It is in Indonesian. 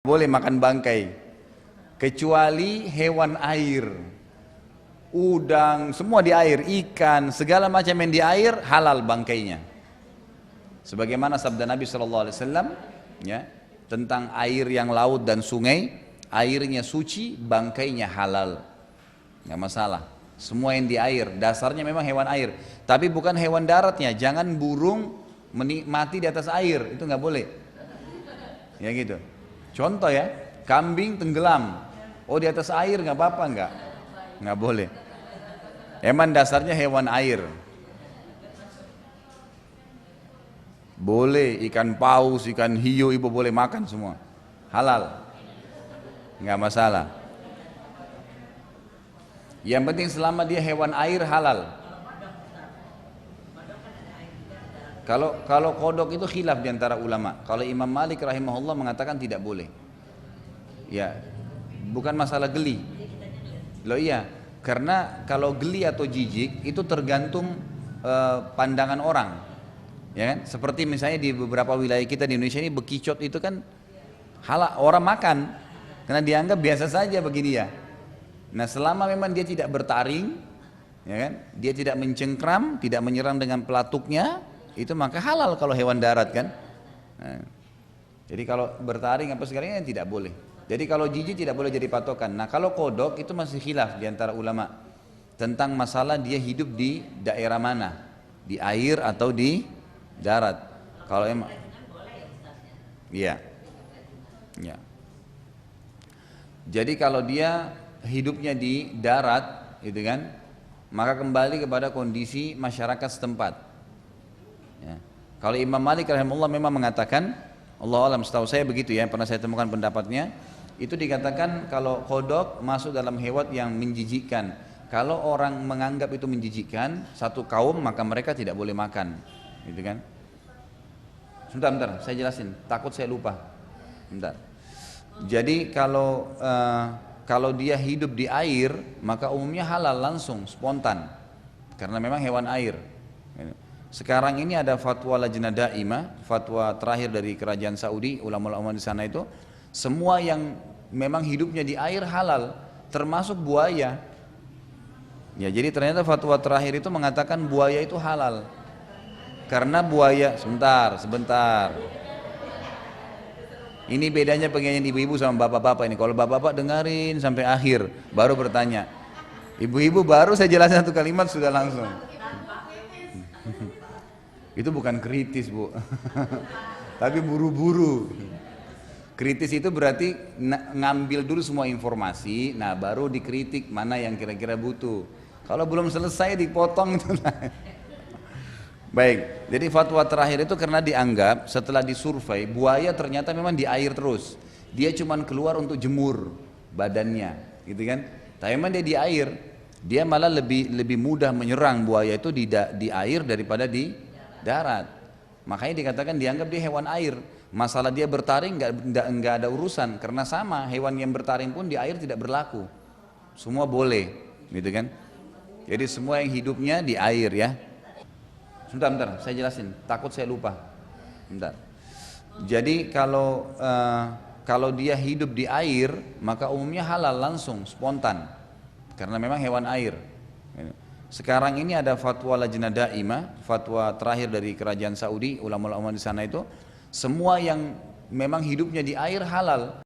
Boleh makan bangkai kecuali hewan air, udang, semua di air, ikan, segala macam yang di air halal bangkainya. Sebagaimana sabda Nabi SAW ya, tentang air yang laut dan sungai, airnya suci, bangkainya halal, nggak masalah. Semua yang di air, dasarnya memang hewan air, tapi bukan hewan daratnya. Jangan burung mati di atas air, itu nggak boleh. Ya gitu. Contoh ya, kambing tenggelam, oh di atas air nggak apa-apa nggak boleh. Emang dasarnya hewan air. Boleh ikan paus, ikan hiu, ibu boleh makan semua, halal, nggak masalah. Yang penting selama dia hewan air halal. Kalau kodok itu khilaf diantara ulama. Kalau Imam Malik rahimahullah mengatakan tidak boleh. Ya, bukan masalah geli. Loh iya, karena kalau geli atau jijik itu tergantung pandangan orang. Ya kan? Seperti misalnya di beberapa wilayah kita di Indonesia ini bekicot itu kan halal, orang makan karena dianggap biasa saja bagi dia. Nah, selama memang dia tidak bertaring, ya kan? Dia tidak mencengkram, tidak menyerang dengan pelatuknya, itu maka halal kalau hewan darat kan. Nah, jadi kalau bertaring apa segalanya tidak boleh. Jadi kalau jijik tidak boleh jadi patokan. Nah kalau kodok itu masih khilaf diantara ulama tentang masalah dia hidup di daerah mana, di air atau di darat. Kalau emang, iya, ya. Jadi kalau dia hidupnya di darat, itu kan, maka kembali kepada kondisi masyarakat setempat. Ya. Kalau Imam Malik rahimahullah memang mengatakan, Allah alam, setahu saya begitu ya, pernah saya temukan pendapatnya, itu dikatakan kalau kodok masuk dalam hewan yang menjijikkan. Kalau orang menganggap itu menjijikkan satu kaum, maka mereka tidak boleh makan, gitu kan? Sebentar, saya jelasin, takut saya lupa. Bentar. Jadi kalau dia hidup di air, maka umumnya halal langsung, spontan, karena memang hewan air. Sekarang ini ada fatwa Lajnah Daimah, fatwa terakhir dari kerajaan Saudi, ulama-ulama di sana itu, semua yang memang hidupnya di air halal, termasuk buaya. Ya, jadi ternyata fatwa terakhir itu mengatakan buaya itu halal. Karena buaya, sebentar. Ini bedanya pengen ibu-ibu sama bapak-bapak ini. Kalau bapak-bapak dengerin sampai akhir, baru bertanya. Ibu-ibu baru saya jelasin satu kalimat sudah langsung. Itu bukan kritis, Bu. Tapi buru-buru. Kritis itu berarti ngambil dulu semua informasi, nah baru dikritik mana yang kira-kira butuh. Kalau belum selesai dipotong itu. Baik, jadi fatwa terakhir itu karena dianggap setelah disurvei buaya ternyata memang di air terus. Dia cuma keluar untuk jemur badannya, gitu kan? Tapi memang dia di air, dia malah lebih mudah menyerang buaya itu di air daripada di darat. Makanya dikatakan dianggap dia hewan air. Masalah dia bertaring nggak ada urusan, karena sama hewan yang bertaring pun di air tidak berlaku. Semua boleh, gitu kan? Jadi semua yang hidupnya di air ya. Sebentar, saya jelasin, takut saya lupa. Bentar. Jadi kalau dia hidup di air, maka umumnya halal langsung, spontan, karena memang hewan air. Sekarang ini ada fatwa Lajnah Daimah, fatwa terakhir dari kerajaan Saudi, ulama-ulama di sana itu, semua yang memang hidupnya di air halal.